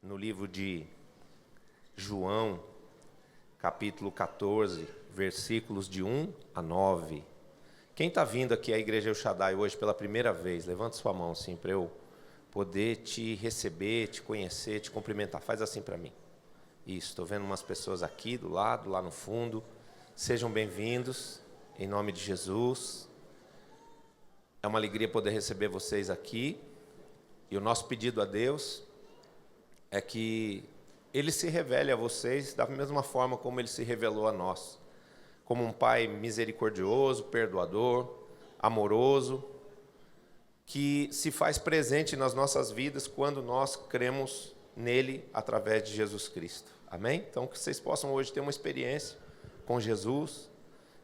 no livro de João, capítulo 14, versículos de 1 a 9. Quem está vindo aqui à Igreja El Shaddai hoje pela primeira vez, levanta sua mão assim para eu poder te receber, te conhecer, te cumprimentar. Faz assim para mim. Isso, estou vendo umas pessoas aqui do lado, lá no fundo. Sejam bem-vindos, em nome de Jesus. É uma alegria poder receber vocês aqui. E o nosso pedido a Deus é que Ele se revele a vocês da mesma forma como Ele se revelou a nós. Como um Pai misericordioso, perdoador, amoroso, que se faz presente nas nossas vidas quando nós cremos nele através de Jesus Cristo. Amém? Então, que vocês possam hoje ter uma experiência com Jesus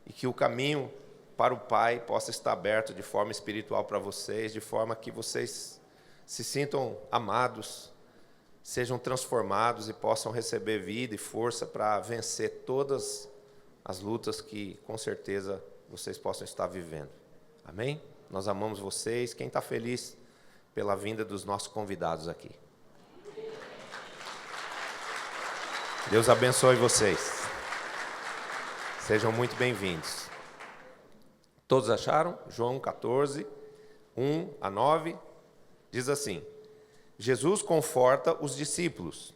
e que o caminho para o Pai possa estar aberto de forma espiritual para vocês, de forma que vocês se sintam amados, sejam transformados e possam receber vida e força para vencer todas as lutas que, com certeza, vocês possam estar vivendo. Amém? Nós amamos vocês. Quem está feliz pela vinda dos nossos convidados aqui? Deus abençoe vocês. Sejam muito bem-vindos. Todos acharam? João 14, 1 a 9, diz assim: Jesus conforta os discípulos.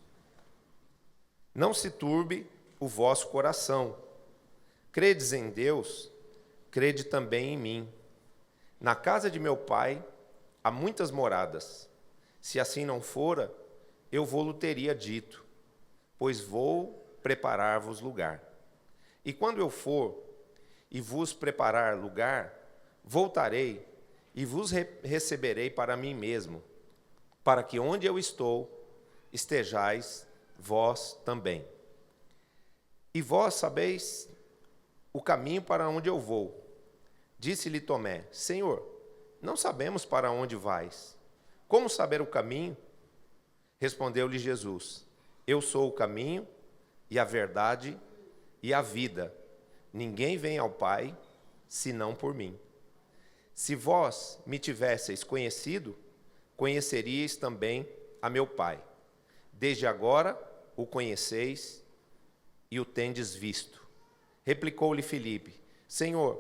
Não se turbe o vosso coração. Credes em Deus, crede também em mim. Na casa de meu Pai há muitas moradas. Se assim não fora, eu vou-lo teria dito, pois vou preparar-vos lugar. E quando eu for e vos preparar lugar, voltarei e vos receberei para mim mesmo, para que onde eu estou, estejais vós também. E vós sabeis o caminho para onde eu vou. Disse-lhe Tomé: Senhor, não sabemos para onde vais. Como saber o caminho? Respondeu-lhe Jesus: Eu sou o caminho e a verdade e a vida. Ninguém vem ao Pai, senão por mim. Se vós me tivesseis conhecido, conheceríeis também a meu Pai. Desde agora o conheceis e o tendes visto. Replicou-lhe Filipe: Senhor,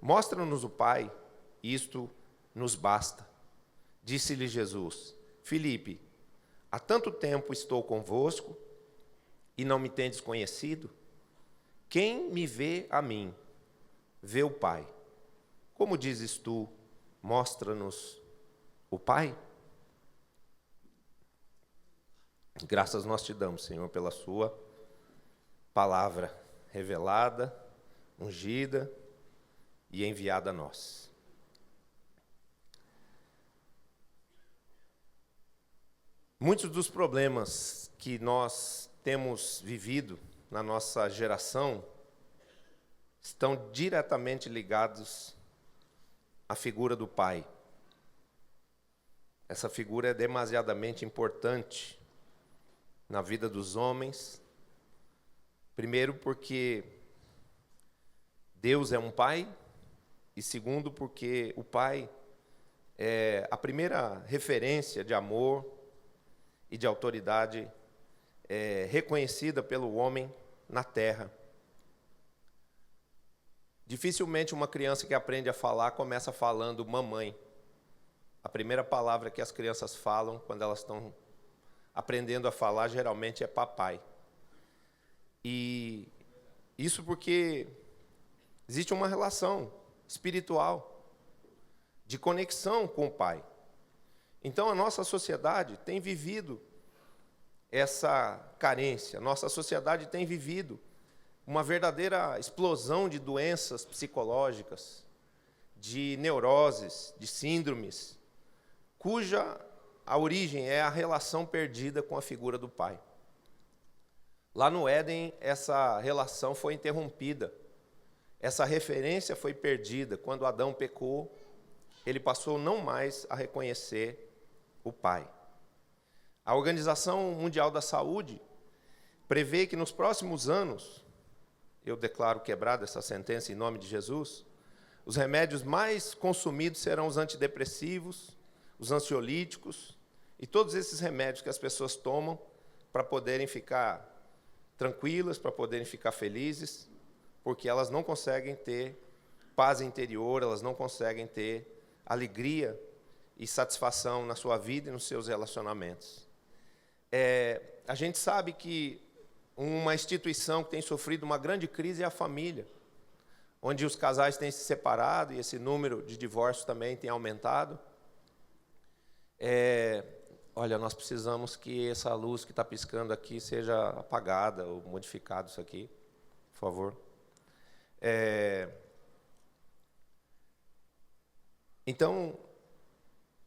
mostra-nos o Pai, isto nos basta. Disse-lhe Jesus: Filipe, há tanto tempo estou convosco e não me tendes conhecido? Quem me vê a mim, vê o Pai. Como dizes tu, mostra-nos o Pai? Graças nós te damos, Senhor, pela sua palavra revelada, ungida e enviada a nós. Muitos dos problemas que nós temos vivido na nossa geração estão diretamente ligados à figura do Pai. Essa figura é demasiadamente importante na vida dos homens. Primeiro, porque Deus é um Pai, e segundo, porque o Pai é a primeira referência de amor e de autoridade reconhecida pelo homem na terra. Dificilmente uma criança que aprende a falar começa falando mamãe. A primeira palavra que as crianças falam quando elas estão aprendendo a falar geralmente é papai. E isso porque existe uma relação espiritual de conexão com o Pai. Então a nossa sociedade tem vivido essa carência, nossa sociedade tem vivido uma verdadeira explosão de doenças psicológicas, de neuroses, de síndromes, cuja a origem é a relação perdida com a figura do Pai. Lá no Éden, essa relação foi interrompida, essa referência foi perdida. Quando Adão pecou, ele passou não mais a reconhecer o Pai. A Organização Mundial da Saúde prevê que nos próximos anos, eu declaro quebrada essa sentença em nome de Jesus, os remédios mais consumidos serão os antidepressivos, os ansiolíticos E todos esses remédios que as pessoas tomam para poderem ficar tranquilas, para poderem ficar felizes, porque elas não conseguem ter paz interior, elas não conseguem ter alegria e satisfação na sua vida e nos seus relacionamentos. A gente sabe que uma instituição que tem sofrido uma grande crise é a família, onde os casais têm se separado e esse número de divórcios também tem aumentado. Olha, nós precisamos que essa luz que está piscando aqui seja apagada ou modificado isso aqui, por favor. Então,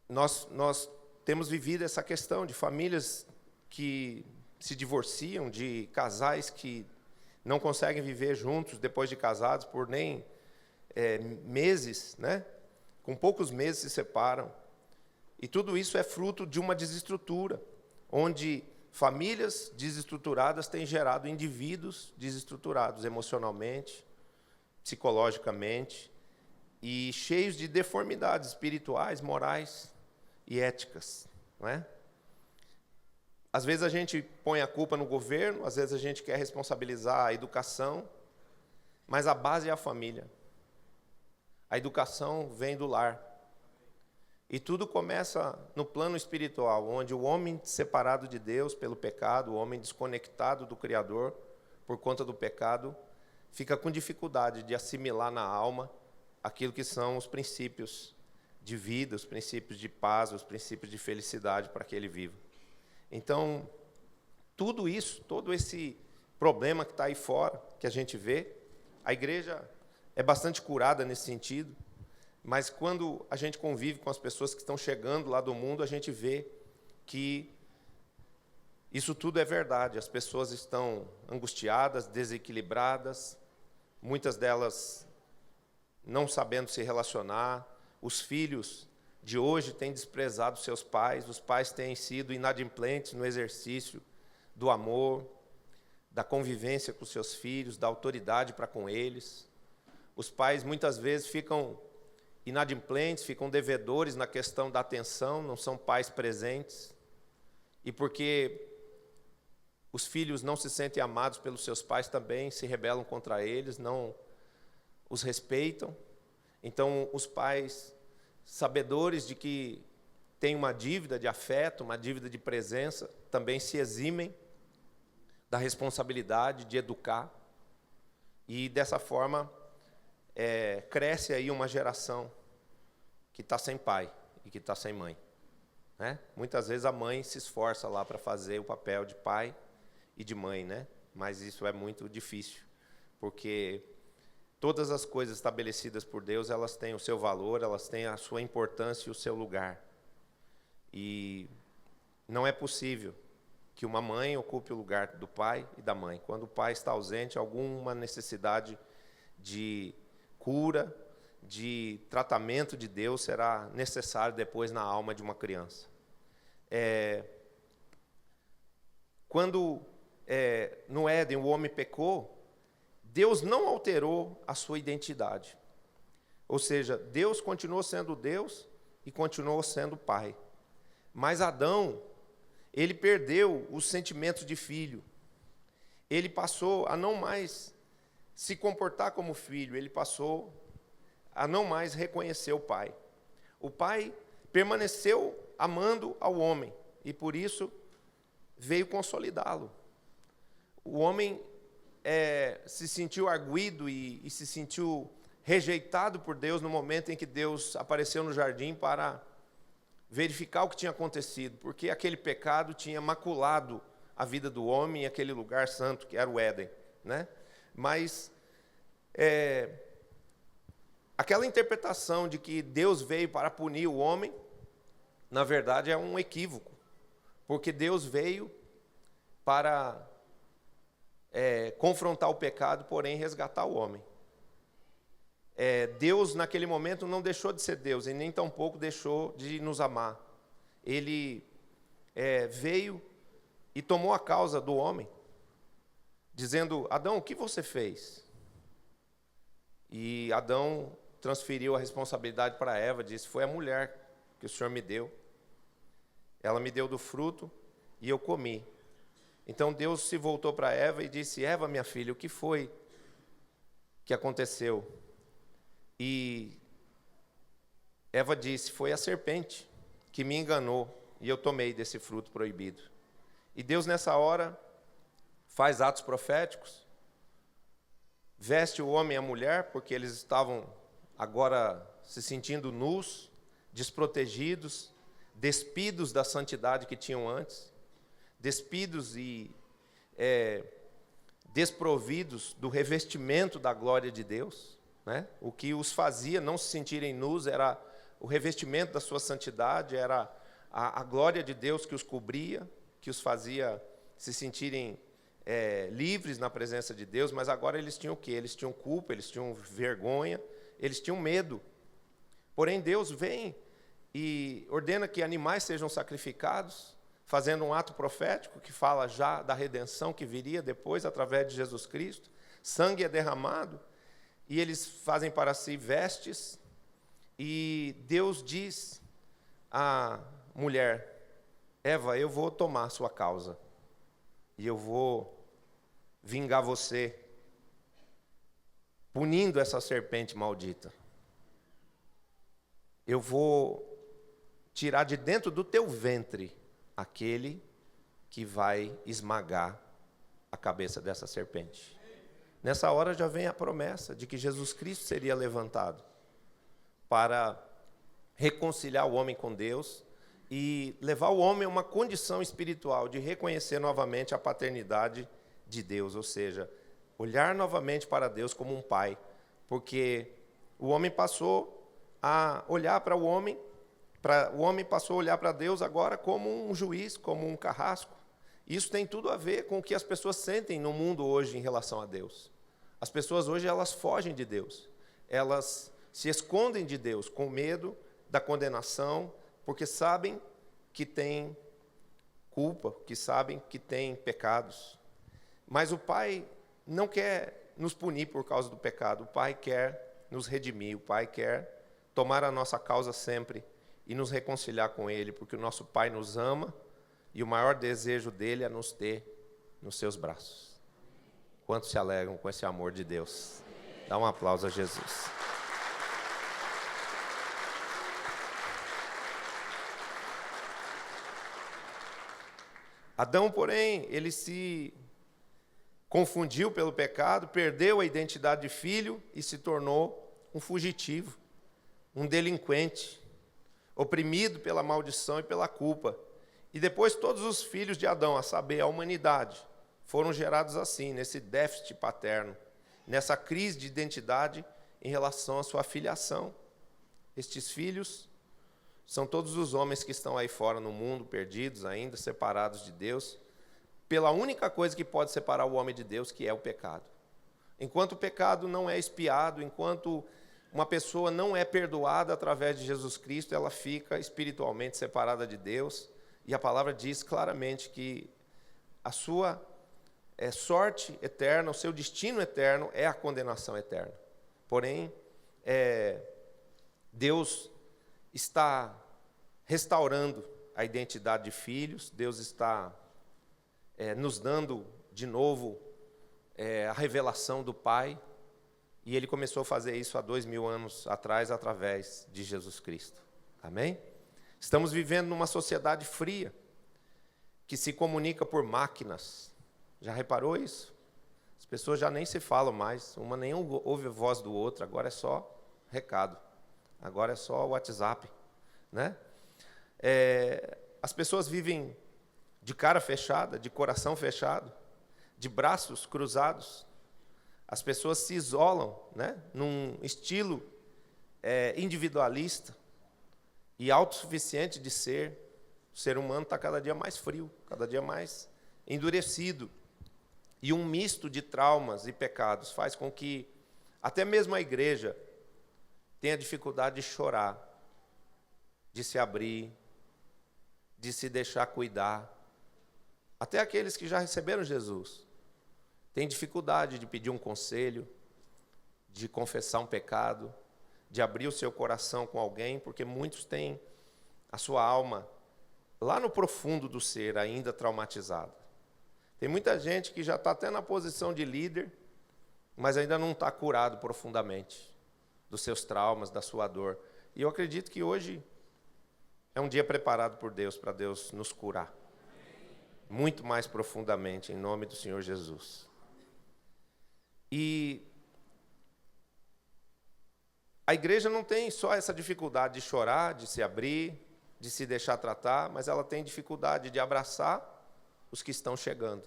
nós temos vivido essa questão de famílias que se divorciam, de casais que não conseguem viver juntos depois de casados por nem meses, né? Com poucos meses se separam. E tudo isso é fruto de uma desestrutura, onde famílias desestruturadas têm gerado indivíduos desestruturados emocionalmente, psicologicamente, e cheios de deformidades espirituais, morais e éticas, não é? Às vezes a gente põe a culpa no governo, às vezes a gente quer responsabilizar a educação, mas a base é a família. A educação vem do lar. E tudo começa no plano espiritual, onde o homem separado de Deus pelo pecado, o homem desconectado do Criador por conta do pecado, fica com dificuldade de assimilar na alma aquilo que são os princípios de vida, os princípios de paz, os princípios de felicidade para que ele viva. Então, tudo isso, todo esse problema que está aí fora, que a gente vê, a igreja é bastante curada nesse sentido, mas quando a gente convive com as pessoas que estão chegando lá do mundo, a gente vê que isso tudo é verdade. As pessoas estão angustiadas, desequilibradas, muitas delas não sabendo se relacionar, os filhos de hoje têm desprezado seus pais, os pais têm sido inadimplentes no exercício do amor, da convivência com seus filhos, da autoridade para com eles. Os pais muitas vezes ficam inadimplentes, ficam devedores na questão da atenção, não são pais presentes. E porque os filhos não se sentem amados pelos seus pais também, se rebelam contra eles, não os respeitam. Então, os pais, sabedores de que têm uma dívida de afeto, uma dívida de presença, também se eximem da responsabilidade de educar. E, dessa forma, cresce aí uma geração que está sem pai e que está sem mãe, né? Muitas vezes a mãe se esforça lá para fazer o papel de pai e de mãe, né? Mas isso é muito difícil, porque todas as coisas estabelecidas por Deus, elas têm o seu valor, elas têm a sua importância e o seu lugar. E não é possível que uma mãe ocupe o lugar do pai e da mãe. Quando o pai está ausente, alguma necessidade de cura, de tratamento de Deus será necessário depois na alma de uma criança. Quando no Éden o homem pecou, Deus não alterou a sua identidade. Ou seja, Deus continuou sendo Deus e continuou sendo Pai. Mas Adão, ele perdeu os sentimentos de filho. Ele passou a não mais se comportar como filho, ele passou a não mais reconhecer o pai. O pai permaneceu amando ao homem e por isso veio consolidá-lo. O homem se sentiu arguido e se sentiu rejeitado por Deus no momento em que Deus apareceu no jardim para verificar o que tinha acontecido, porque aquele pecado tinha maculado a vida do homem em aquele lugar santo que era o Éden, né? Mas aquela interpretação de que Deus veio para punir o homem, na verdade é um equívoco, porque Deus veio para confrontar o pecado, porém resgatar o homem. Deus, naquele momento, não deixou de ser Deus, e nem tampouco deixou de nos amar. Ele veio e tomou a causa do homem, dizendo: Adão, o que você fez? E Adão transferiu a responsabilidade para Eva, disse: foi a mulher que o Senhor me deu. ela me deu do fruto e eu comi. Então Deus se voltou para Eva e disse: Eva, minha filha, o que foi que aconteceu? E Eva disse: foi a serpente que me enganou e eu tomei desse fruto proibido. E Deus nessa hora faz atos proféticos, veste o homem e a mulher, porque eles estavam agora se sentindo nus, desprotegidos, despidos da santidade que tinham antes, despidos e desprovidos do revestimento da glória de Deus, né? O que os fazia não se sentirem nus era o revestimento da sua santidade, era a glória de Deus que os cobria, que os fazia se sentirem livres na presença de Deus, mas agora eles tinham o quê? Eles tinham culpa, eles tinham vergonha, eles tinham medo. Porém, Deus vem e ordena que animais sejam sacrificados, fazendo um ato profético que fala já da redenção que viria depois, através de Jesus Cristo. Sangue é derramado, e eles fazem para si vestes, e Deus diz à mulher: Eva, eu vou tomar a sua causa, e eu vou vingar você, punindo essa serpente maldita. Eu vou tirar de dentro do teu ventre aquele que vai esmagar a cabeça dessa serpente. Nessa hora já vem a promessa de que Jesus Cristo seria levantado para reconciliar o homem com Deus e levar o homem a uma condição espiritual de reconhecer novamente a paternidade de Deus, ou seja, olhar novamente para Deus como um pai, porque o homem passou a olhar para o homem passou a olhar para Deus agora como um juiz, como um carrasco. Isso tem tudo a ver com o que as pessoas sentem no mundo hoje em relação a Deus. As pessoas hoje, elas fogem de Deus, elas se escondem de Deus com medo da condenação, porque sabem que têm culpa, que sabem que têm pecados. Mas o Pai não quer nos punir por causa do pecado, o Pai quer nos redimir, o Pai quer tomar a nossa causa sempre e nos reconciliar com Ele, porque o nosso Pai nos ama e o maior desejo dele é nos ter nos seus braços. Quantos se alegram com esse amor de Deus? Dá um aplauso a Jesus. Adão, porém, ele se confundiu pelo pecado, perdeu a identidade de filho e se tornou um fugitivo, um delinquente, oprimido pela maldição e pela culpa. E depois todos os filhos de Adão, a saber, a humanidade, foram gerados assim, nesse déficit paterno, nessa crise de identidade em relação à sua filiação. Estes filhos são todos os homens que estão aí fora no mundo, perdidos ainda, separados de Deus, pela única coisa que pode separar o homem de Deus, que é o pecado. Enquanto o pecado não é expiado, enquanto uma pessoa não é perdoada através de Jesus Cristo, ela fica espiritualmente separada de Deus, e a palavra diz claramente que a sua sorte eterna, o seu destino eterno é a condenação eterna. Porém, Deus está restaurando a identidade de filhos, Deus está nos dando de novo a revelação do Pai, e Ele começou a fazer isso há 2000 anos atrás, através de Jesus Cristo. Amém? Estamos vivendo numa sociedade fria, que se comunica por máquinas. Já reparou isso? As pessoas já nem se falam mais, uma nem ouve a voz do outro, agora é só recado, agora é só WhatsApp, né? As pessoas vivem de cara fechada, de coração fechado, de braços cruzados. As pessoas se isolam, né, num estilo individualista e autossuficiente de ser. O ser humano está cada dia mais frio, cada dia mais endurecido. E um misto de traumas e pecados faz com que até mesmo a igreja tenha dificuldade de chorar, de se abrir, de se deixar cuidar. Até aqueles que já receberam Jesus têm dificuldade de pedir um conselho, de confessar um pecado, de abrir o seu coração com alguém, porque muitos têm a sua alma lá no profundo do ser, ainda traumatizado. Tem muita gente que já está até na posição de líder, mas ainda não está curado profundamente dos seus traumas, da sua dor. E eu acredito que hoje é um dia preparado por Deus, para Deus nos curar. Muito mais profundamente, em nome do Senhor Jesus. E a igreja não tem só essa dificuldade de chorar, de se abrir, de se deixar tratar, mas ela tem dificuldade de abraçar os que estão chegando.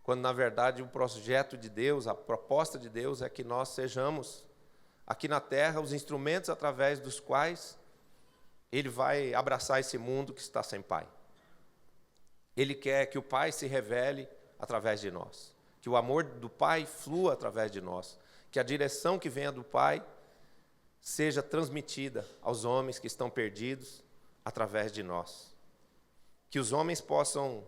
Quando, na verdade, o projeto de Deus, a proposta de Deus é que nós sejamos, aqui na terra, os instrumentos através dos quais Ele vai abraçar esse mundo que está sem Pai. Ele quer que o Pai se revele através de nós, que o amor do Pai flua através de nós, que a direção que venha do Pai seja transmitida aos homens que estão perdidos através de nós. Que os homens possam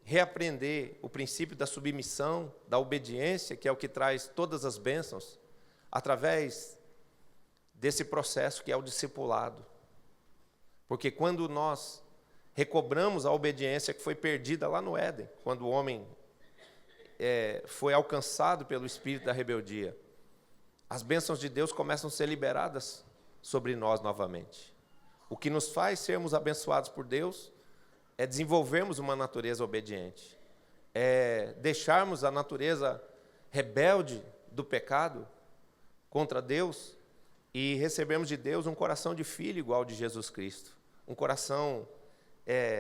reaprender o princípio da submissão, da obediência, que é o que traz todas as bênçãos, através desse processo que é o discipulado. Porque quando nós recobramos a obediência que foi perdida lá no Éden, quando o homem foi alcançado pelo espírito da rebeldia, as bênçãos de Deus começam a ser liberadas sobre nós novamente. O que nos faz sermos abençoados por Deus é desenvolvermos uma natureza obediente, é deixarmos a natureza rebelde do pecado contra Deus e recebermos de Deus um coração de filho igual ao de Jesus Cristo, um coração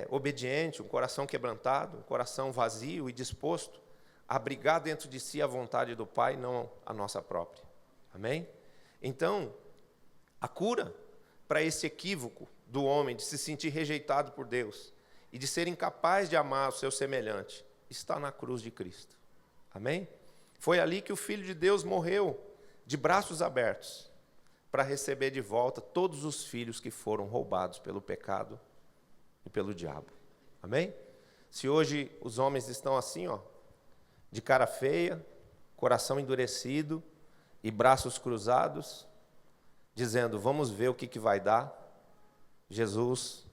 obediente, um coração quebrantado, um coração vazio e disposto a abrigar dentro de si a vontade do Pai, não a nossa própria. Amém? Então, a cura para esse equívoco do homem de se sentir rejeitado por Deus e de ser incapaz de amar o seu semelhante está na cruz de Cristo. Amém? Foi ali que o Filho de Deus morreu de braços abertos para receber de volta todos os filhos que foram roubados pelo pecado e pelo diabo. Amém? Se hoje os homens estão assim, de cara feia, coração endurecido e braços cruzados, dizendo, vamos ver o que vai dar, Jesus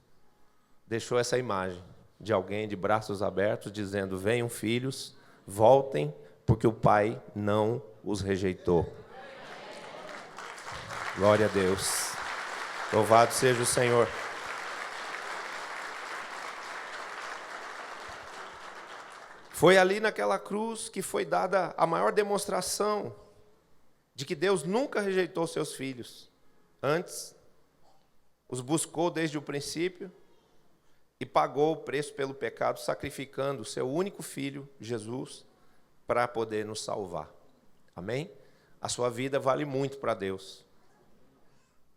deixou essa imagem de alguém de braços abertos, dizendo, venham filhos, voltem, porque o Pai não os rejeitou. Glória a Deus. Louvado seja o Senhor. Foi ali naquela cruz que foi dada a maior demonstração de que Deus nunca rejeitou seus filhos. Antes, os buscou desde o princípio e pagou o preço pelo pecado, sacrificando o seu único filho, Jesus, para poder nos salvar. Amém? A sua vida vale muito para Deus.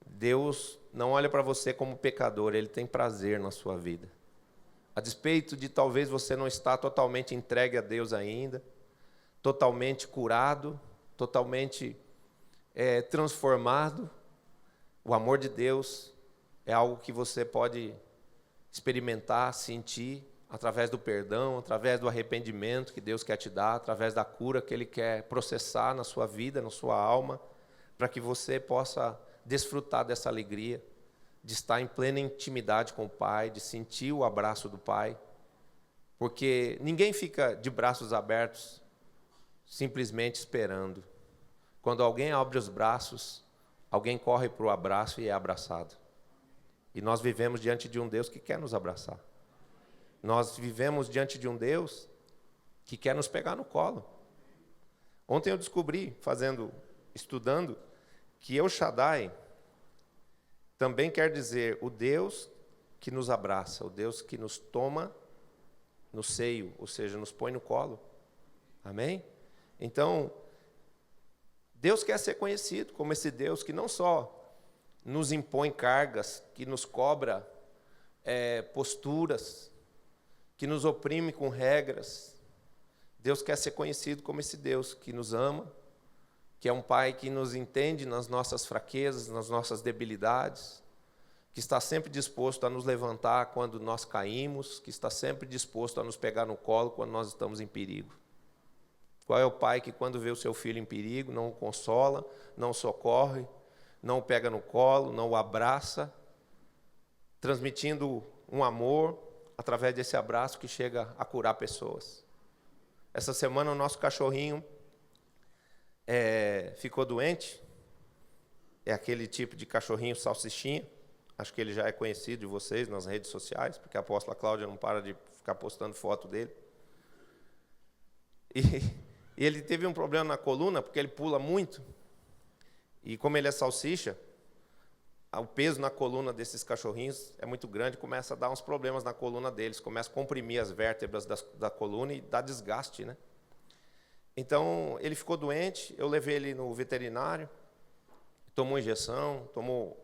Deus não olha para você como pecador, Ele tem prazer na sua vida. A despeito de talvez você não estar totalmente entregue a Deus ainda, totalmente curado, totalmente transformado, o amor de Deus é algo que você pode experimentar, sentir, através do perdão, através do arrependimento que Deus quer te dar, através da cura que Ele quer processar na sua vida, na sua alma, para que você possa desfrutar dessa alegria, de estar em plena intimidade com o Pai, de sentir o abraço do Pai, porque ninguém fica de braços abertos simplesmente esperando. Quando alguém abre os braços, alguém corre para o abraço e é abraçado. E nós vivemos diante de um Deus que quer nos abraçar. Nós vivemos diante de um Deus que quer nos pegar no colo. Ontem eu descobri, estudando, que El Shaddai também quer dizer o Deus que nos abraça, o Deus que nos toma no seio, ou seja, nos põe no colo. Amém? Então, Deus quer ser conhecido como esse Deus que não só nos impõe cargas, que nos cobra posturas, que nos oprime com regras. Deus quer ser conhecido como esse Deus que nos ama, que é um Pai que nos entende nas nossas fraquezas, nas nossas debilidades, que está sempre disposto a nos levantar quando nós caímos, que está sempre disposto a nos pegar no colo quando nós estamos em perigo. Qual é o pai que, quando vê o seu filho em perigo, não o consola, não o socorre, não o pega no colo, não o abraça, transmitindo um amor através desse abraço que chega a curar pessoas. Essa semana o nosso cachorrinho ficou doente. É aquele tipo de cachorrinho salsichinha. Acho que ele já é conhecido de vocês nas redes sociais, porque a apóstola Cláudia não para de ficar postando foto dele. E ele teve um problema na coluna, porque ele pula muito. E como ele é salsicha, o peso na coluna desses cachorrinhos é muito grande, começa a dar uns problemas na coluna deles, começa a comprimir as vértebras da coluna e dá desgaste, né? Então, ele ficou doente, eu levei ele no veterinário, tomou injeção, tomou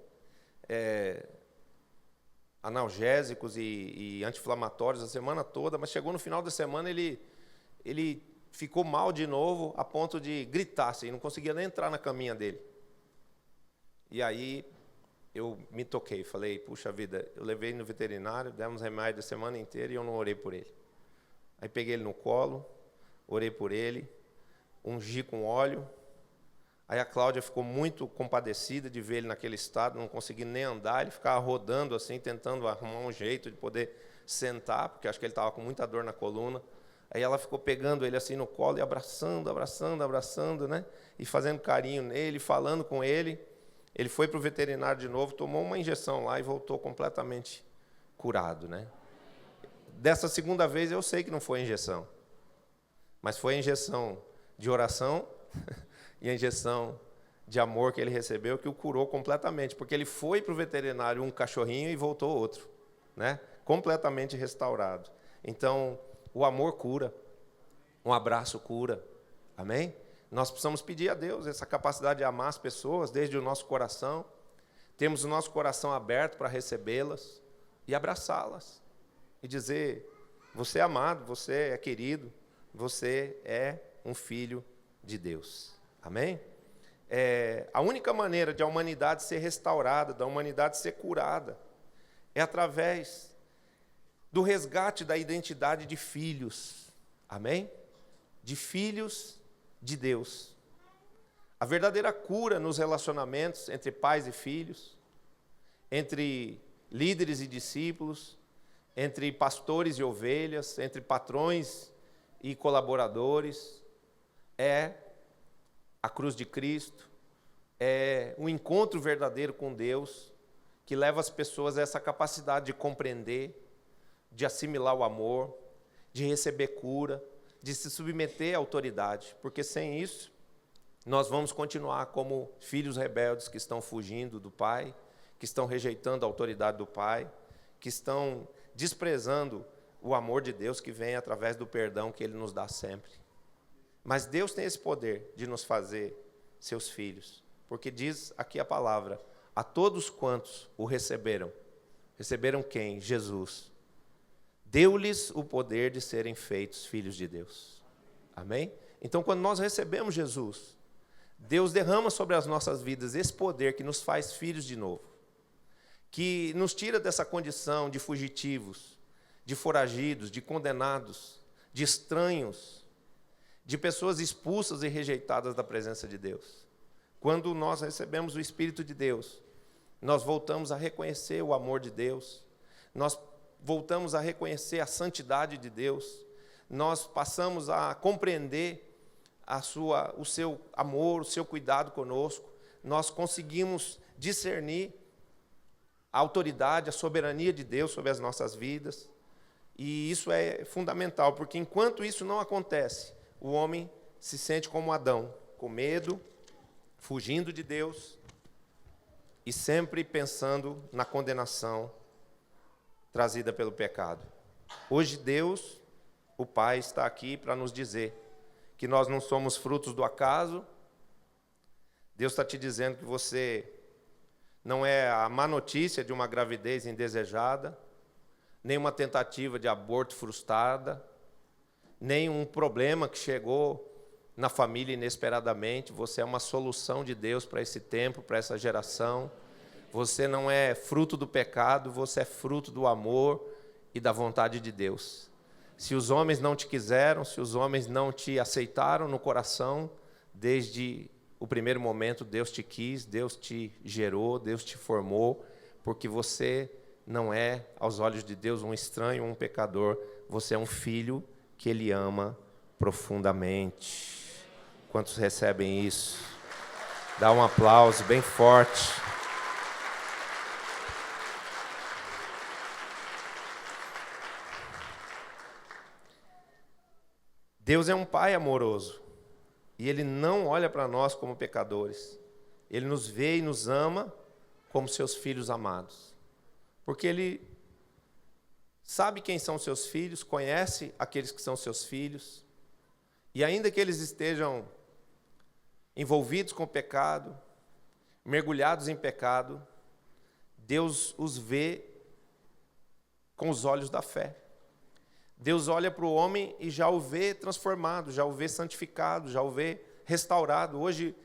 analgésicos e anti-inflamatórios a semana toda, mas chegou no final da semana, ele ficou mal de novo, a ponto de gritar, assim, não conseguia nem entrar na caminha dele. E aí eu me toquei, falei, puxa vida, eu levei ele no veterinário, demos remédio a semana inteira e eu não orei por ele. Aí peguei ele no colo, orei por ele, ungi com óleo. Aí a Cláudia ficou muito compadecida de ver ele naquele estado, não conseguia nem andar, ele ficava rodando assim, tentando arrumar um jeito de poder sentar, porque acho que ele estava com muita dor na coluna. Aí ela ficou pegando ele assim no colo e abraçando, né? E fazendo carinho nele, falando com ele. Ele foi para o veterinário de novo, tomou uma injeção lá e voltou completamente curado, né? Dessa segunda vez eu sei que não foi injeção, mas foi a injeção de oração e a injeção de amor que ele recebeu que o curou completamente, porque ele foi para o veterinário um cachorrinho e voltou outro, né? Completamente restaurado. Então, o amor cura, um abraço cura, amém? Nós precisamos pedir a Deus essa capacidade de amar as pessoas desde o nosso coração, temos o nosso coração aberto para recebê-las e abraçá-las, e dizer, você é amado, você é querido, você é um filho de Deus, amém? A única maneira de a humanidade ser restaurada, da humanidade ser curada, é através do resgate da identidade de filhos, amém? De filhos de Deus. A verdadeira cura nos relacionamentos entre pais e filhos, entre líderes e discípulos, entre pastores e ovelhas, entre patrões e colaboradores, é a cruz de Cristo, é um encontro verdadeiro com Deus, que leva as pessoas a essa capacidade de compreender, de assimilar o amor, de receber cura, de se submeter à autoridade, porque sem isso, nós vamos continuar como filhos rebeldes que estão fugindo do Pai, que estão rejeitando a autoridade do Pai, que estão desprezando o amor de Deus que vem através do perdão que Ele nos dá sempre. Mas Deus tem esse poder de nos fazer seus filhos, porque diz aqui a palavra, a todos quantos o receberam, receberam quem? Jesus. Deu-lhes o poder de serem feitos filhos de Deus. Amém? Então, quando nós recebemos Jesus, Deus derrama sobre as nossas vidas esse poder que nos faz filhos de novo, que nos tira dessa condição de fugitivos, de foragidos, de condenados, de estranhos, de pessoas expulsas e rejeitadas da presença de Deus. Quando nós recebemos o Espírito de Deus, nós voltamos a reconhecer o amor de Deus, nós voltamos a reconhecer a santidade de Deus, nós passamos a compreender o seu amor, o seu cuidado conosco, nós conseguimos discernir a autoridade, a soberania de Deus sobre as nossas vidas, e isso é fundamental, porque enquanto isso não acontece, o homem se sente como Adão, com medo, fugindo de Deus, e sempre pensando na condenação trazida pelo pecado. Hoje Deus, o Pai, está aqui para nos dizer que nós não somos frutos do acaso. Deus está te dizendo que você não é a má notícia de uma gravidez indesejada, nem uma tentativa de aborto frustrada, nem um problema que chegou na família inesperadamente. Você é uma solução de Deus para esse tempo, para essa geração. Você não é fruto do pecado, você é fruto do amor e da vontade de Deus. Se os homens não te quiseram, se os homens não te aceitaram no coração, desde o primeiro momento Deus te quis, Deus te gerou, Deus te formou, porque você não é, aos olhos de Deus, um estranho, um pecador. Você é um filho que Ele ama profundamente. Quantos recebem isso? Dá um aplauso bem forte. Deus é um Pai amoroso. E Ele não olha para nós como pecadores. Ele nos vê e nos ama como seus filhos amados. Porque Ele sabe quem são seus filhos, conhece aqueles que são seus filhos. E ainda que eles estejam envolvidos com o pecado, mergulhados em pecado, Deus os vê com os olhos da fé. Deus olha para o homem e já o vê transformado, já o vê santificado, já o vê restaurado. Hoje,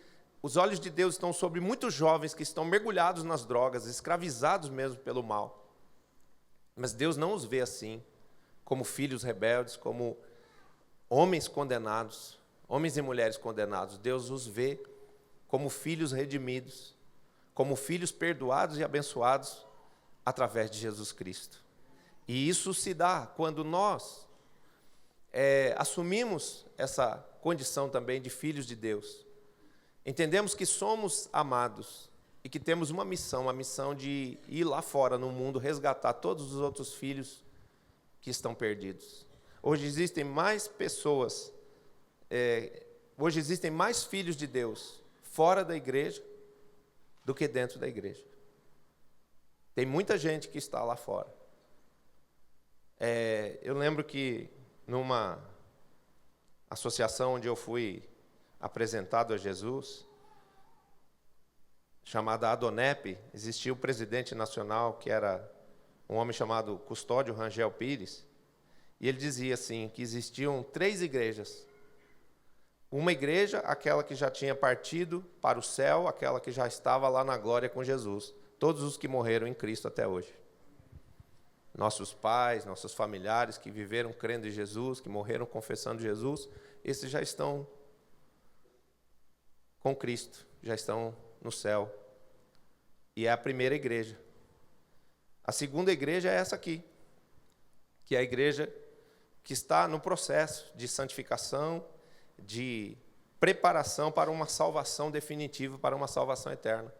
os olhos de Deus estão sobre muitos jovens que estão mergulhados nas drogas, escravizados mesmo pelo mal. Mas Deus não os vê assim, como filhos rebeldes, como homens condenados, homens e mulheres condenados. Deus os vê como filhos redimidos, como filhos perdoados e abençoados através de Jesus Cristo. E isso se dá quando nós assumimos essa condição também de filhos de Deus. Entendemos que somos amados e que temos uma missão, a missão de ir lá fora no mundo, resgatar todos os outros filhos que estão perdidos. Hoje existem mais pessoas, hoje existem mais filhos de Deus fora da igreja do que dentro da igreja. Tem muita gente que está lá fora. Eu lembro que numa associação onde eu fui apresentado a Jesus, chamada Adonep, existia o presidente nacional, que era um homem chamado Custódio Rangel Pires, e ele dizia assim, que existiam 3 igrejas. Uma igreja, aquela que já tinha partido para o céu, aquela que já estava lá na glória com Jesus, todos os que morreram em Cristo até hoje. Nossos pais, nossos familiares que viveram crendo em Jesus, que morreram confessando Jesus, esses já estão com Cristo, já estão no céu. E é a primeira igreja. A segunda igreja é essa aqui, que é a igreja que está no processo de santificação, de preparação para uma salvação definitiva, para uma salvação eterna.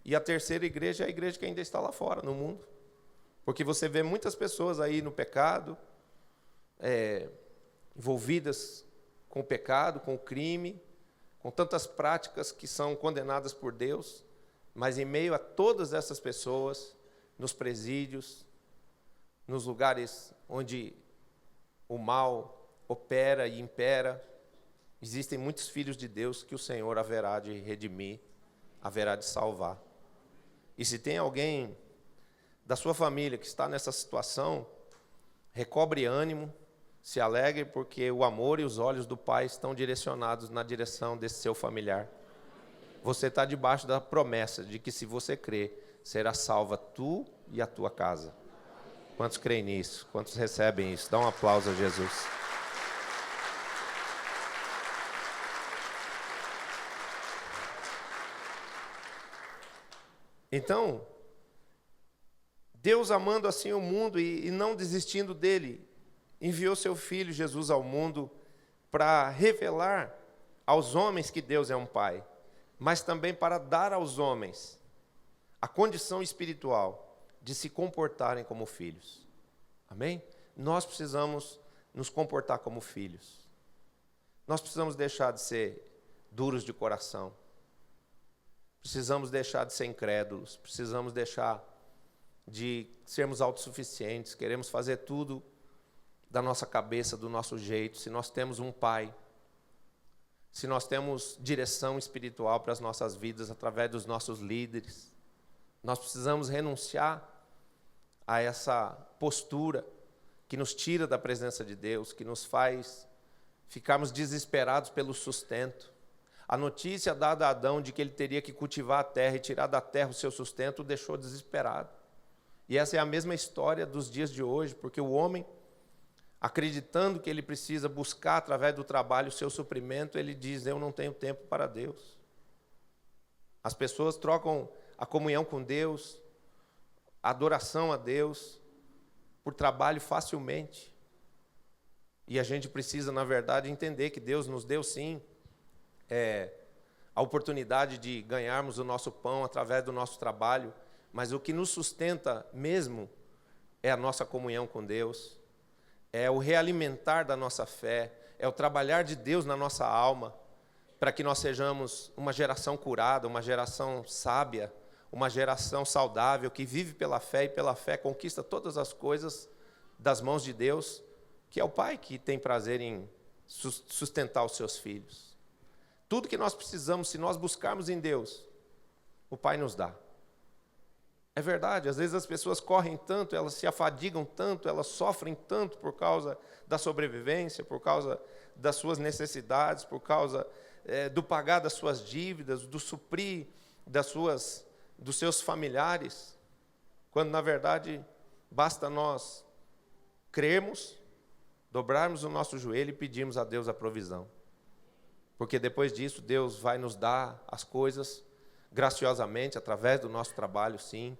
E a terceira igreja é a igreja que ainda está lá fora, no mundo. Porque você vê muitas pessoas aí no pecado, envolvidas com o pecado, com o crime, com tantas práticas que são condenadas por Deus, mas em meio a todas essas pessoas, nos presídios, nos lugares onde o mal opera e impera, existem muitos filhos de Deus que o Senhor haverá de redimir, haverá de salvar. E se tem alguém da sua família que está nessa situação, recobre ânimo, se alegre, porque o amor e os olhos do Pai estão direcionados na direção desse seu familiar. Você está debaixo da promessa de que, se você crer, será salva tu e a tua casa. Quantos creem nisso? Quantos recebem isso? Dá um aplauso a Jesus. Então, Deus, amando assim o mundo e não desistindo dele, enviou seu Filho Jesus ao mundo para revelar aos homens que Deus é um Pai, mas também para dar aos homens a condição espiritual de se comportarem como filhos. Amém? Nós precisamos nos comportar como filhos. Nós precisamos deixar de ser duros de coração. Precisamos deixar de ser incrédulos. Precisamos deixar de sermos autossuficientes, queremos fazer tudo da nossa cabeça, do nosso jeito. Se nós temos um Pai, se nós temos direção espiritual para as nossas vidas através dos nossos líderes, nós precisamos renunciar a essa postura que nos tira da presença de Deus, que nos faz ficarmos desesperados pelo sustento. A notícia dada a Adão de que ele teria que cultivar a terra e tirar da terra o seu sustento o deixou desesperado. E essa é a mesma história dos dias de hoje, porque o homem, acreditando que ele precisa buscar através do trabalho o seu suprimento, ele diz: eu não tenho tempo para Deus. As pessoas trocam a comunhão com Deus, a adoração a Deus, por trabalho facilmente. E a gente precisa, na verdade, entender que Deus nos deu, sim, a oportunidade de ganharmos o nosso pão através do nosso trabalho, mas o que nos sustenta mesmo é a nossa comunhão com Deus, é o realimentar da nossa fé, é o trabalhar de Deus na nossa alma, para que nós sejamos uma geração curada, uma geração sábia, uma geração saudável, que vive pela fé e pela fé conquista todas as coisas das mãos de Deus, que é o Pai que tem prazer em sustentar os seus filhos. Tudo que nós precisamos, se nós buscarmos em Deus, o Pai nos dá. É verdade, às vezes as pessoas correm tanto, elas se afadigam tanto, elas sofrem tanto por causa da sobrevivência, por causa das suas necessidades, por causa do pagar das suas dívidas, do suprir dos seus familiares, quando na verdade basta nós crermos, dobrarmos o nosso joelho e pedirmos a Deus a provisão. Porque depois disso Deus vai nos dar as coisas graciosamente, através do nosso trabalho, sim,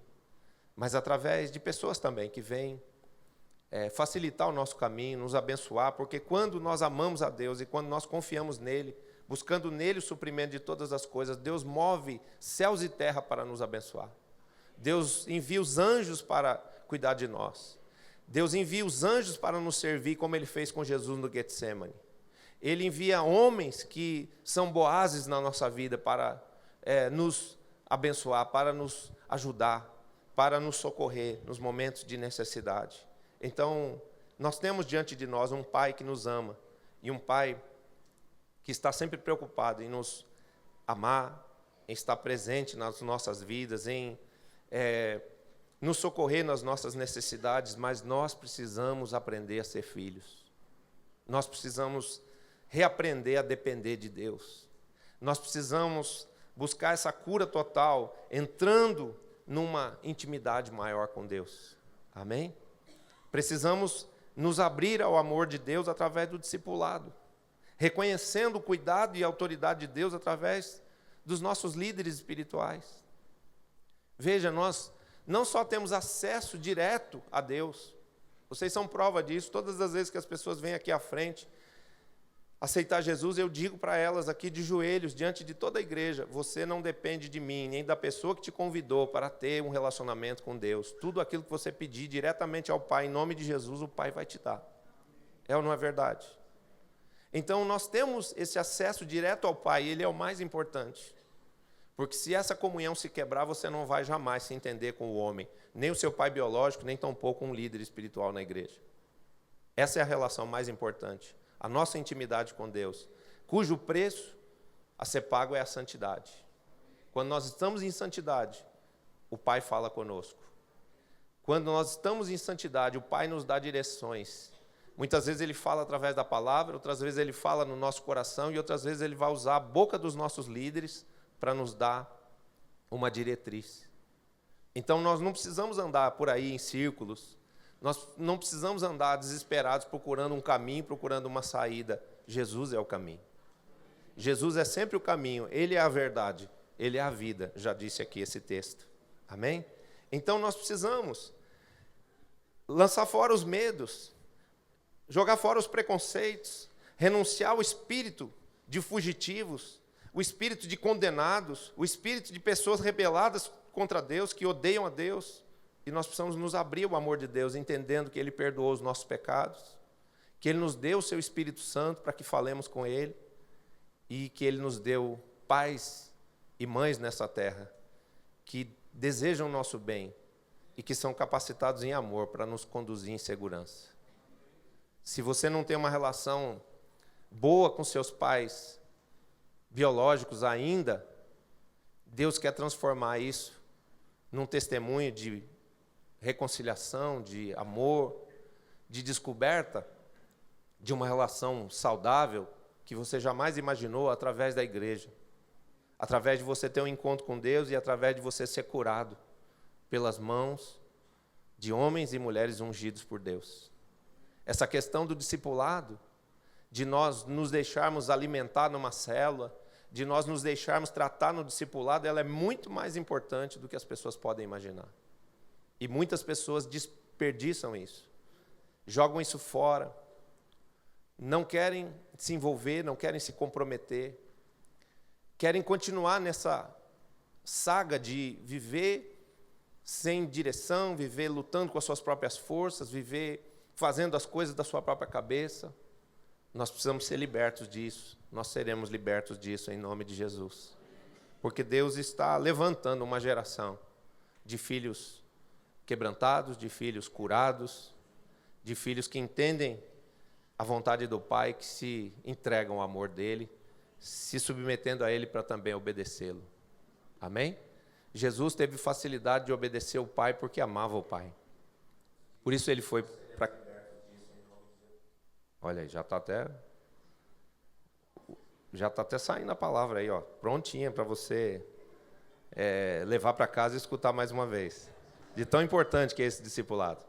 mas através de pessoas também que vêm facilitar o nosso caminho, nos abençoar, porque quando nós amamos a Deus e quando nós confiamos nele, buscando nele o suprimento de todas as coisas, Deus move céus e terra para nos abençoar. Deus envia os anjos para cuidar de nós. Deus envia os anjos para nos servir, como ele fez com Jesus no Getsêmani. Ele envia homens que são Boazes na nossa vida para nos abençoar, para nos ajudar, para nos socorrer nos momentos de necessidade. Então, nós temos diante de nós um Pai que nos ama e um Pai que está sempre preocupado em nos amar, em estar presente nas nossas vidas, em nos socorrer nas nossas necessidades, mas nós precisamos aprender a ser filhos. Nós precisamos reaprender a depender de Deus. Nós precisamos buscar essa cura total, entrando numa intimidade maior com Deus. Amém? Precisamos nos abrir ao amor de Deus através do discipulado, reconhecendo o cuidado e a autoridade de Deus através dos nossos líderes espirituais. Veja, nós não só temos acesso direto a Deus, vocês são prova disso. Todas as vezes que as pessoas vêm aqui à frente aceitar Jesus, eu digo para elas aqui de joelhos, diante de toda a igreja: você não depende de mim, nem da pessoa que te convidou para ter um relacionamento com Deus. Tudo aquilo que você pedir diretamente ao Pai, em nome de Jesus, o Pai vai te dar. É ou não é verdade? Então, nós temos esse acesso direto ao Pai, ele é o mais importante. Porque se essa comunhão se quebrar, você não vai jamais se entender com o homem, nem o seu pai biológico, nem tampouco um líder espiritual na igreja. Essa é a relação mais importante, a nossa intimidade com Deus, cujo preço a ser pago é a santidade. Quando nós estamos em santidade, o Pai fala conosco. Quando nós estamos em santidade, o Pai nos dá direções. Muitas vezes ele fala através da palavra, outras vezes ele fala no nosso coração e outras vezes ele vai usar a boca dos nossos líderes para nos dar uma diretriz. Então nós não precisamos andar por aí em círculos, nós não precisamos andar desesperados procurando um caminho, procurando uma saída. Jesus é o caminho. Jesus é sempre o caminho, ele é a verdade, ele é a vida, já disse aqui esse texto. Amém? Então nós precisamos lançar fora os medos, jogar fora os preconceitos, renunciar ao espírito de fugitivos, o espírito de condenados, o espírito de pessoas rebeladas contra Deus, que odeiam a Deus. E nós precisamos nos abrir ao amor de Deus, entendendo que ele perdoou os nossos pecados, que ele nos deu o seu Espírito Santo para que falemos com ele, e que ele nos deu pais e mães nessa terra, que desejam o nosso bem e que são capacitados em amor para nos conduzir em segurança. Se você não tem uma relação boa com seus pais biológicos ainda, Deus quer transformar isso num testemunho de reconciliação, de amor, de descoberta de uma relação saudável que você jamais imaginou através da igreja, através de você ter um encontro com Deus e através de você ser curado pelas mãos de homens e mulheres ungidos por Deus. Essa questão do discipulado, de nós nos deixarmos alimentar numa célula, de nós nos deixarmos tratar no discipulado, ela é muito mais importante do que as pessoas podem imaginar. E muitas pessoas desperdiçam isso, jogam isso fora, não querem se envolver, não querem se comprometer, querem continuar nessa saga de viver sem direção, viver lutando com as suas próprias forças, viver fazendo as coisas da sua própria cabeça. Nós precisamos ser libertos disso, nós seremos libertos disso em nome de Jesus. Porque Deus está levantando uma geração de filhos quebrantados, de filhos curados, de filhos que entendem a vontade do Pai, que se entregam ao amor dEle, se submetendo a Ele para também obedecê-lo. Amém? Jesus teve facilidade de obedecer o Pai porque amava o Pai. Por isso Ele foi para... Olha aí, já está até saindo a palavra aí, ó, prontinha para você levar para casa e escutar mais uma vez. De tão importante que é esse discipulado.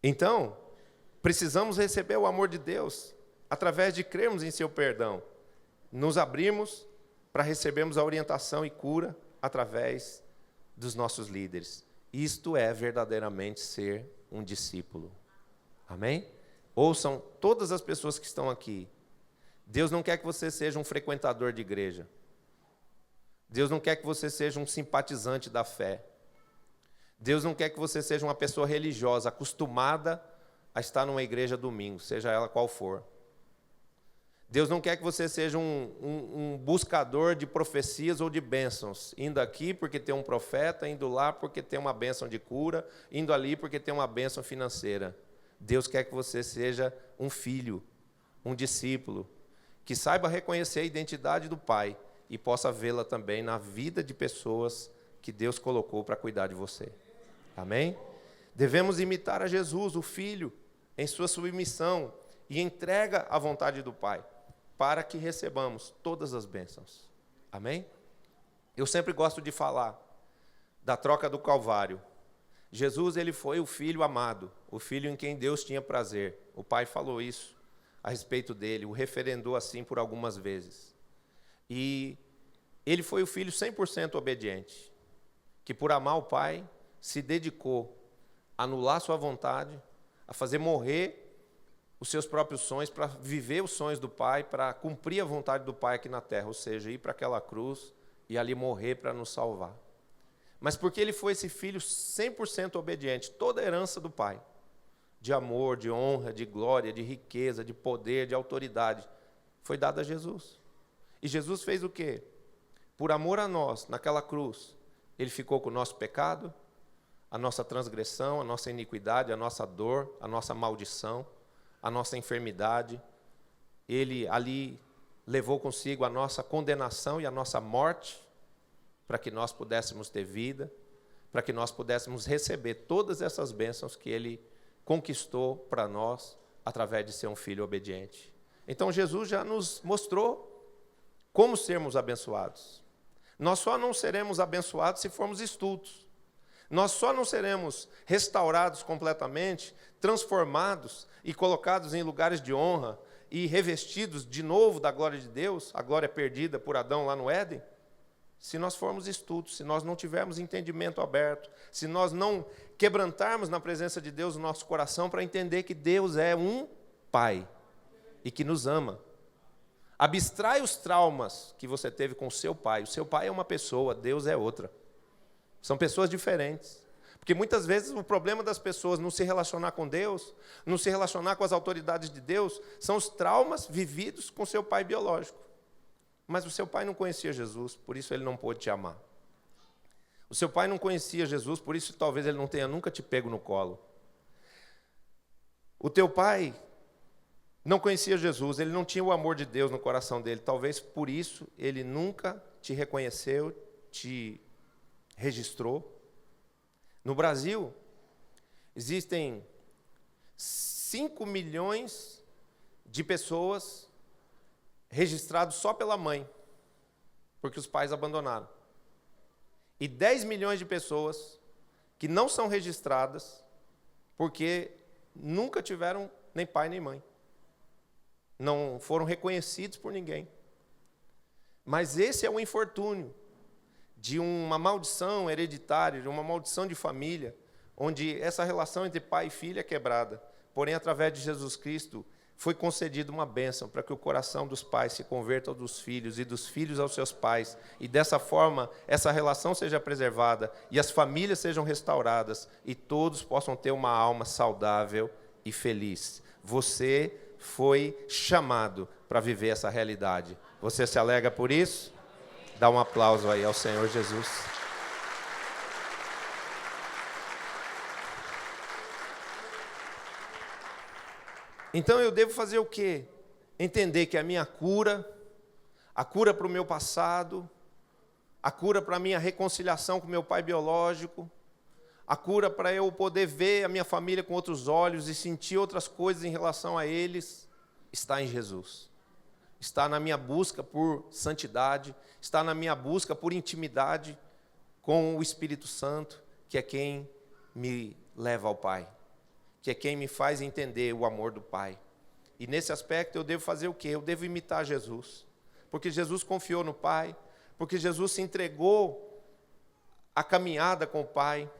Então, precisamos receber o amor de Deus através de crermos em seu perdão. Nos abrirmos para recebermos a orientação e cura através dos nossos líderes. Isto é verdadeiramente ser um discípulo. Amém? Ouçam todas as pessoas que estão aqui. Deus não quer que você seja um frequentador de igreja. Deus não quer que você seja um simpatizante da fé. Deus não quer que você seja uma pessoa religiosa, acostumada a estar numa igreja domingo, seja ela qual for. Deus não quer que você seja um buscador de profecias ou de bênçãos, indo aqui porque tem um profeta, indo lá porque tem uma bênção de cura, indo ali porque tem uma bênção financeira. Deus quer que você seja um filho, um discípulo, que saiba reconhecer a identidade do Pai e possa vê-la também na vida de pessoas que Deus colocou para cuidar de você. Amém? Devemos imitar a Jesus, o Filho, em sua submissão e entrega à vontade do Pai, para que recebamos todas as bênçãos. Amém? Eu sempre gosto de falar da troca do Calvário. Jesus, ele foi o Filho amado, o Filho em quem Deus tinha prazer. O Pai falou isso a respeito dele, o referendou assim por algumas vezes. E ele foi o Filho 100% obediente, que por amar o Pai, se dedicou a anular sua vontade, a fazer morrer os seus próprios sonhos, para viver os sonhos do Pai, para cumprir a vontade do Pai aqui na terra, ou seja, ir para aquela cruz e ali morrer para nos salvar. Mas porque ele foi esse Filho 100% obediente, toda a herança do Pai, de amor, de honra, de glória, de riqueza, de poder, de autoridade, foi dada a Jesus. E Jesus fez o quê? Por amor a nós, naquela cruz, ele ficou com o nosso pecado, a nossa transgressão, a nossa iniquidade, a nossa dor, a nossa maldição, a nossa enfermidade. Ele ali levou consigo a nossa condenação e a nossa morte, para que nós pudéssemos ter vida, para que nós pudéssemos receber todas essas bênçãos que ele conquistou para nós, através de ser um filho obediente. Então Jesus já nos mostrou como sermos abençoados. Nós só não seremos abençoados se formos estultos. Nós só não seremos restaurados completamente, transformados e colocados em lugares de honra e revestidos de novo da glória de Deus, a glória perdida por Adão lá no Éden, se nós formos estultos, se nós não tivermos entendimento aberto, se nós não quebrantarmos na presença de Deus o nosso coração para entender que Deus é um Pai e que nos ama. Abstrai os traumas que você teve com o seu pai. O seu pai é uma pessoa, Deus é outra. São pessoas diferentes. Porque muitas vezes o problema das pessoas não se relacionar com Deus, não se relacionar com as autoridades de Deus, são os traumas vividos com seu pai biológico. Mas o seu pai não conhecia Jesus, por isso ele não pôde te amar. O seu pai não conhecia Jesus, por isso talvez ele não tenha nunca te pego no colo. O teu pai não conhecia Jesus, ele não tinha o amor de Deus no coração dele, talvez por isso ele nunca te reconheceu, te registrou. No Brasil, existem 5 milhões de pessoas registradas só pela mãe, porque os pais abandonaram. E 10 milhões de pessoas que não são registradas porque nunca tiveram nem pai nem mãe. Não foram reconhecidos por ninguém. Mas esse é o infortúnio de uma maldição hereditária, de uma maldição de família, onde essa relação entre pai e filho é quebrada. Porém, através de Jesus Cristo, foi concedida uma bênção para que o coração dos pais se converta ao dos filhos e dos filhos aos seus pais. E dessa forma, essa relação seja preservada e as famílias sejam restauradas e todos possam ter uma alma saudável e feliz. Você foi chamado para viver essa realidade. Você se alegra por isso? Dá um aplauso aí ao Senhor Jesus. Então eu devo fazer o quê? Entender que a minha cura, a cura para o meu passado, a cura para a minha reconciliação com meu pai biológico, a cura para eu poder ver a minha família com outros olhos e sentir outras coisas em relação a eles, está em Jesus. Está na minha busca por santidade, está na minha busca por intimidade com o Espírito Santo, que é quem me leva ao Pai, que é quem me faz entender o amor do Pai. E nesse aspecto eu devo fazer o quê? Eu devo imitar Jesus, porque Jesus confiou no Pai, porque Jesus se entregou à caminhada com o Pai,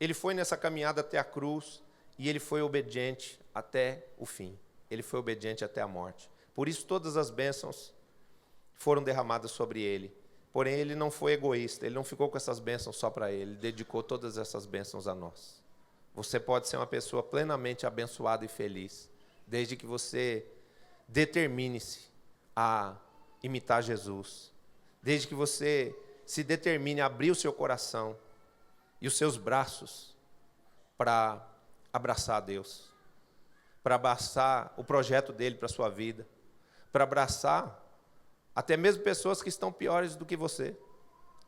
ele foi nessa caminhada até a cruz, e ele foi obediente até o fim, ele foi obediente até a morte. Por isso todas as bênçãos foram derramadas sobre ele, porém ele não foi egoísta, ele não ficou com essas bênçãos só para ele dedicou todas essas bênçãos a nós. Você pode ser uma pessoa plenamente abençoada e feliz, desde que você determine-se a imitar Jesus, desde que você se determine a abrir o seu coração e os seus braços para abraçar a Deus, para abraçar o projeto dele para a sua vida, para abraçar até mesmo pessoas que estão piores do que você.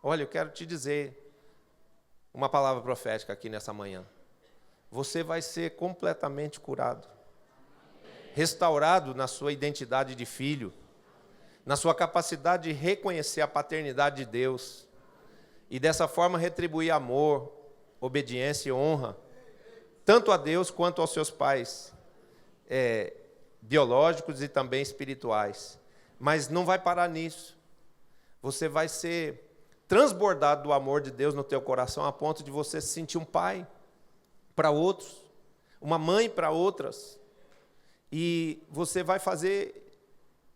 Olha, eu quero te dizer uma palavra profética aqui nessa manhã. Você vai ser completamente curado, restaurado na sua identidade de filho, na sua capacidade de reconhecer a paternidade de Deus e dessa forma retribuir amor, obediência e honra, tanto a Deus quanto aos seus pais biológicos e também espirituais. Mas não vai parar nisso. Você vai ser transbordado do amor de Deus no teu coração a ponto de você se sentir um pai para outros, uma mãe para outras, e você vai fazer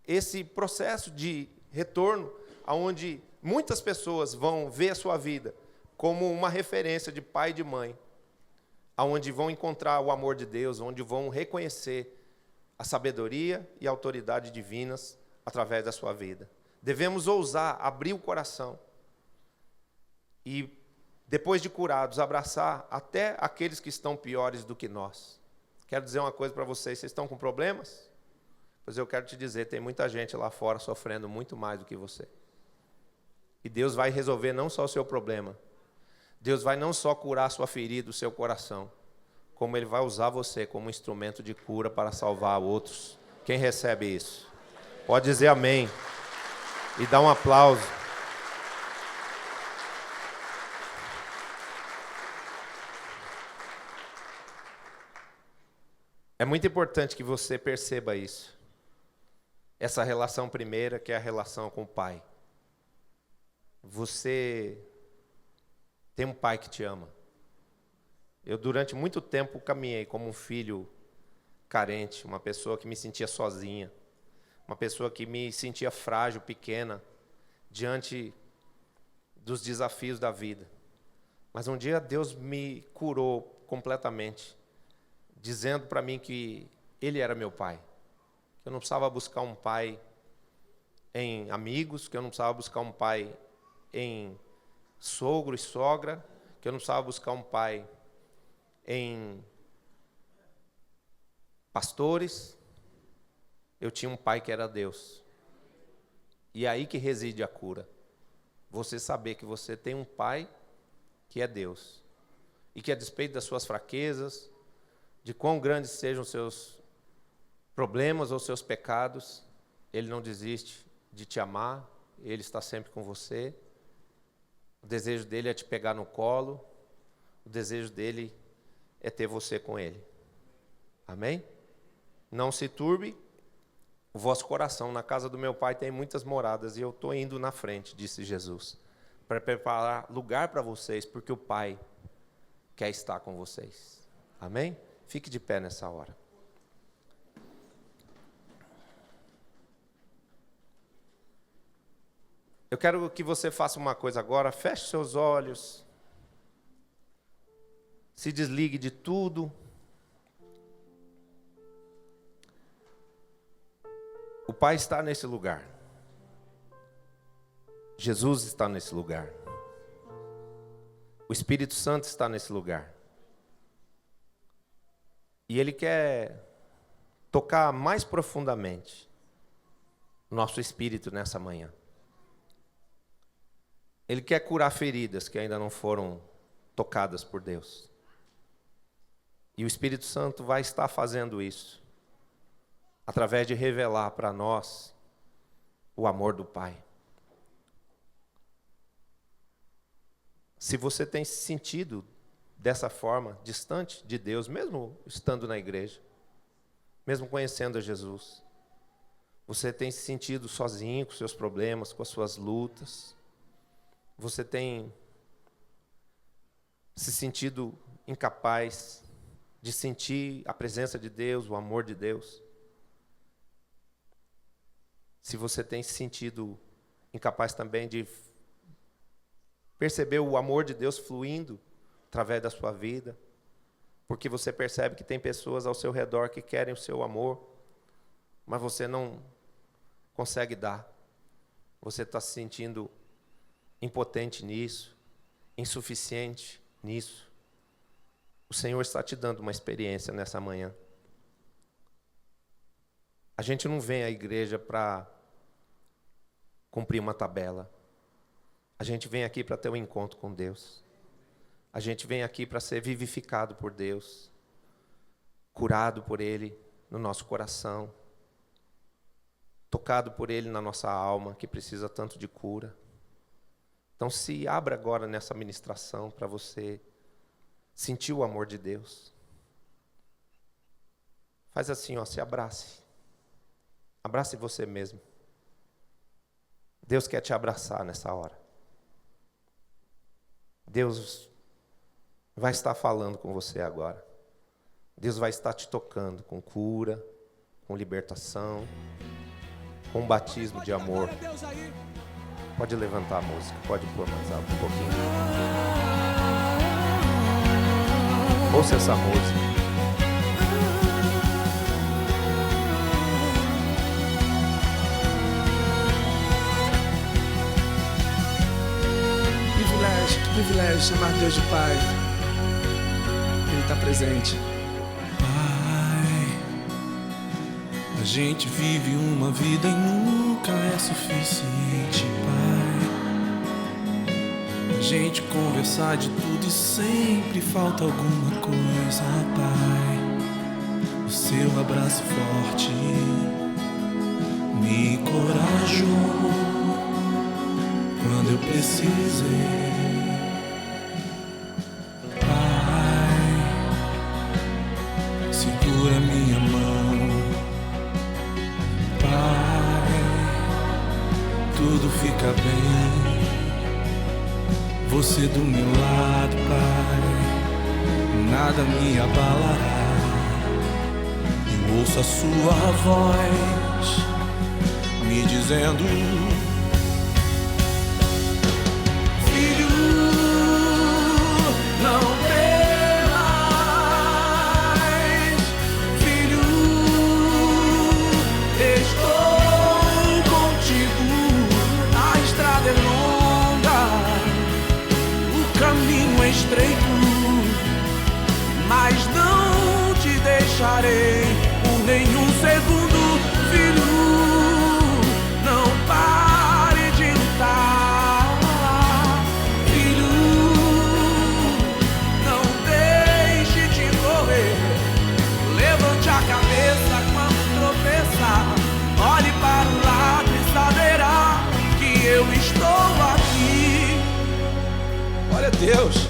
esse processo de retorno, onde muitas pessoas vão ver a sua vida como uma referência de pai e de mãe, onde vão encontrar o amor de Deus, onde vão reconhecer a sabedoria e a autoridade divinas através da sua vida. Devemos ousar abrir o coração e, depois de curados, abraçar até aqueles que estão piores do que nós. Quero dizer uma coisa para vocês estão com problemas? Pois eu quero te dizer, tem muita gente lá fora sofrendo muito mais do que você. E Deus vai resolver não só o seu problema, Deus vai não só curar a sua ferida, o seu coração, como Ele vai usar você como instrumento de cura para salvar outros. Quem recebe isso? Pode dizer amém e dar um aplauso. É muito importante que você perceba isso. Essa relação primeira, que é a relação com o Pai. Você tem um Pai que te ama. Eu, durante muito tempo, caminhei como um filho carente, uma pessoa que me sentia sozinha, uma pessoa que me sentia frágil, pequena, diante dos desafios da vida. Mas um dia Deus me curou completamente, dizendo para mim que Ele era meu pai. Que eu não precisava buscar um pai em amigos, que eu não precisava buscar um pai em sogro e sogra, que eu não precisava buscar um pai em pastores. Eu tinha um pai que era Deus. E é aí que reside a cura. Você saber que você tem um pai que é Deus. E que, a despeito das suas fraquezas, de quão grandes sejam os seus problemas ou seus pecados, Ele não desiste de te amar, Ele está sempre com você. O desejo dele é te pegar no colo, o desejo dele é ter você com Ele. Amém? Não se turbe o vosso coração. Na casa do meu Pai tem muitas moradas e eu estou indo na frente, disse Jesus, para preparar lugar para vocês, porque o Pai quer estar com vocês. Amém? Fique de pé nessa hora. Eu quero que você faça uma coisa agora, feche seus olhos, se desligue de tudo. O Pai está nesse lugar. Jesus está nesse lugar. O Espírito Santo está nesse lugar. E Ele quer tocar mais profundamente o nosso espírito nessa manhã. Ele quer curar feridas que ainda não foram tocadas por Deus. E o Espírito Santo vai estar fazendo isso, através de revelar para nós o amor do Pai. Se você tem se sentido dessa forma, distante de Deus, mesmo estando na igreja, mesmo conhecendo a Jesus, você tem se sentido sozinho com seus problemas, com as suas lutas, você tem se sentido incapaz de sentir a presença de Deus, o amor de Deus. Se você tem se sentido incapaz também de perceber o amor de Deus fluindo através da sua vida, porque você percebe que tem pessoas ao seu redor que querem o seu amor, mas você não consegue dar. Você está se sentindo impotente nisso, insuficiente nisso. O Senhor está te dando uma experiência nessa manhã. A gente não vem à igreja para cumprir uma tabela. A gente vem aqui para ter um encontro com Deus. A gente vem aqui para ser vivificado por Deus, curado por Ele no nosso coração, tocado por Ele na nossa alma, que precisa tanto de cura. Então se abra agora nessa ministração para você sentir o amor de Deus. Faz assim, ó, se abrace. Abrace você mesmo. Deus quer te abraçar nessa hora. Deus vai estar falando com você agora. Deus vai estar te tocando com cura, com libertação, com um batismo de amor. Pode levantar a música, pode pôr mais alto um pouquinho. Ouça essa música. Que privilégio chamar Deus de Pai. Ele está presente. Pai, a gente vive uma vida e nunca é suficiente, Pai. A gente conversar de tudo e sempre falta alguma coisa, Pai. O seu abraço forte me encorajou quando eu precisei. Segura minha mão, Pai, tudo fica bem. Você do meu lado, Pai, nada me abalará. Eu ouço a sua voz me dizendo: filho, não estreito, mas não te deixarei por nenhum segundo, filho. Não pare de lutar, filho. Não deixe de correr. Levante a cabeça quando tropeçar. Olhe para o lado e saberá que eu estou aqui. Olha Deus.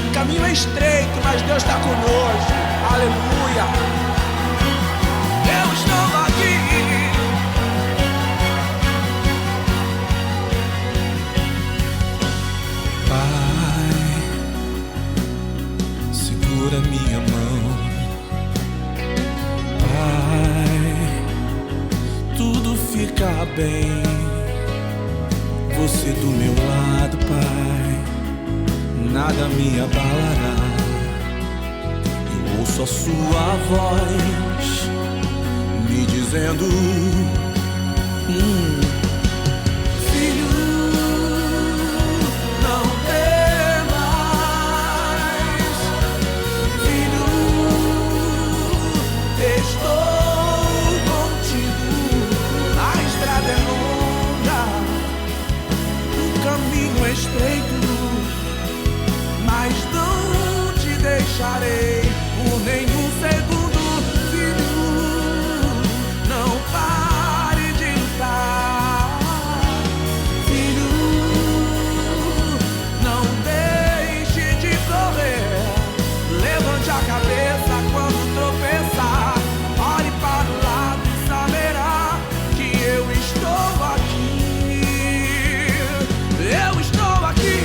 O caminho é estreito, mas Deus está conosco. Aleluia. Eu estou aqui. está bem. Você do meu lado, Pai, nada me abalará. Eu ouço a sua voz me dizendo: filho, não temas. Filho, estou contigo. A estrada é longa, o caminho é estreito, mas não te deixarei por nenhum segundo. Filho, não pare de lutar. Filho, não deixe de correr. Levante a cabeça quando tropeçar. Olhe para o lado e saberá que eu estou aqui. Eu estou aqui.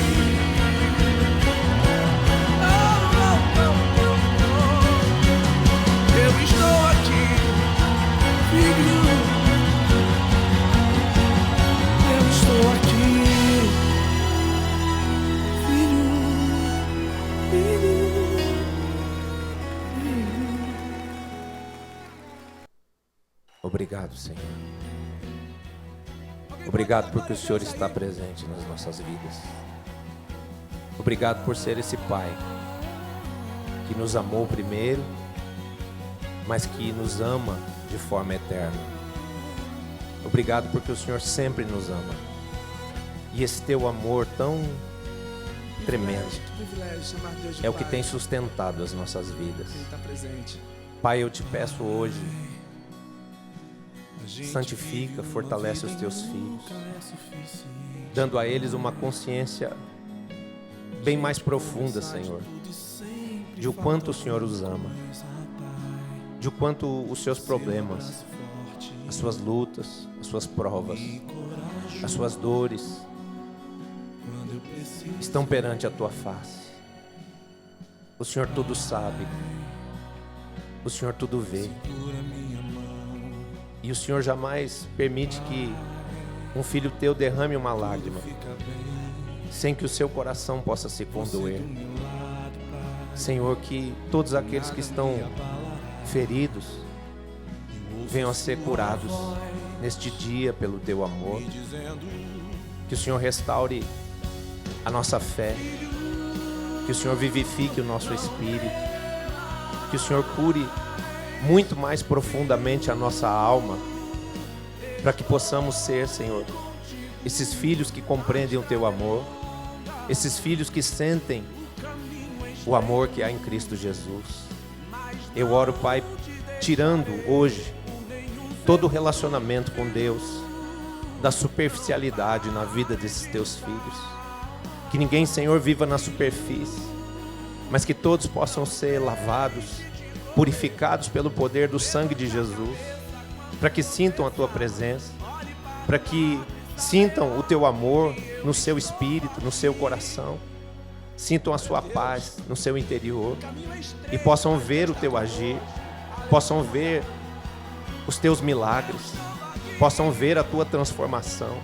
Eu estou aqui, filho. Eu estou aqui, filho, filho. Obrigado, Senhor. Obrigado porque o Senhor está presente nas nossas vidas. Obrigado por ser esse Pai que nos amou primeiro, mas que nos ama de forma eterna. Obrigado porque o Senhor sempre nos ama. E esse teu amor tão tremendo é o que tem sustentado as nossas vidas. Pai, eu te peço hoje, santifica, fortalece os teus filhos, dando a eles uma consciência bem mais profunda, Senhor, de o quanto o Senhor os ama, de o quanto os seus problemas, as suas lutas, as suas provas, as suas dores estão perante a tua face. O Senhor tudo sabe, o Senhor tudo vê, e o Senhor jamais permite que um filho teu derrame uma lágrima sem que o seu coração possa se condoer. Senhor, que todos aqueles que estão feridos venham a ser curados neste dia pelo teu amor. Que o Senhor restaure a nossa fé, que o Senhor vivifique o nosso espírito, que o Senhor cure muito mais profundamente a nossa alma, para que possamos ser, Senhor, esses filhos que compreendem o teu amor, esses filhos que sentem o amor que há em Cristo Jesus. Eu oro, Pai, tirando hoje todo o relacionamento com Deus da superficialidade na vida desses teus filhos. Que ninguém, Senhor, viva na superfície, mas que todos possam ser lavados, purificados pelo poder do sangue de Jesus, para que sintam a tua presença, para que sintam o teu amor no seu espírito, no seu coração, sintam a sua paz no seu interior e possam ver o teu agir, possam ver os teus milagres, possam ver a tua transformação.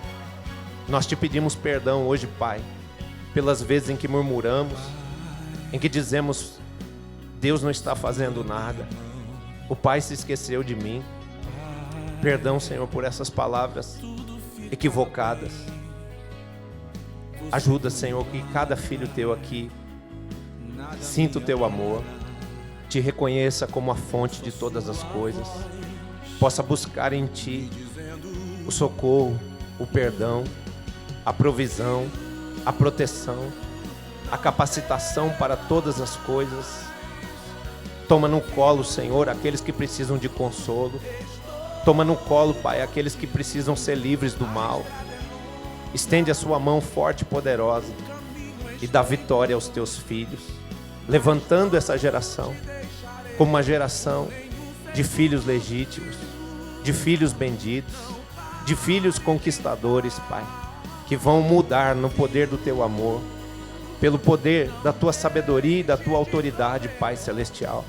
Nós te pedimos perdão hoje, Pai, pelas vezes em que murmuramos, em que dizemos: Deus não está fazendo nada, o Pai se esqueceu de mim. Perdão, Senhor, por essas palavras equivocadas. Ajuda, Senhor, que cada filho teu aqui sinta o teu amor, te reconheça como a fonte de todas as coisas, possa buscar em ti o socorro, o perdão, a provisão, a proteção, a capacitação para todas as coisas. Toma no colo, Senhor, aqueles que precisam de consolo. Toma no colo, Pai, aqueles que precisam ser livres do mal. Estende a sua mão forte e poderosa e dá vitória aos teus filhos, levantando essa geração como uma geração de filhos legítimos, de filhos benditos, de filhos conquistadores, Pai, que vão mudar no poder do teu amor, pelo poder da tua sabedoria e da tua autoridade, Pai celestial,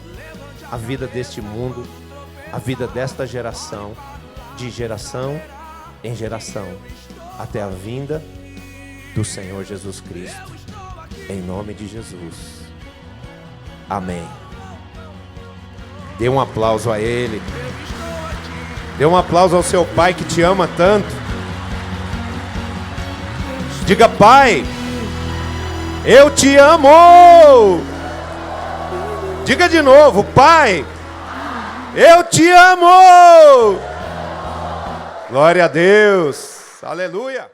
a vida deste mundo, a vida desta geração, de geração em geração, até a vinda do Senhor Jesus Cristo. Em nome de Jesus. Amém. Dê um aplauso a Ele. Dê um aplauso ao seu Pai que te ama tanto. Diga: Pai, eu te amo. Diga de novo: Pai, eu te amo. Glória a Deus. Aleluia.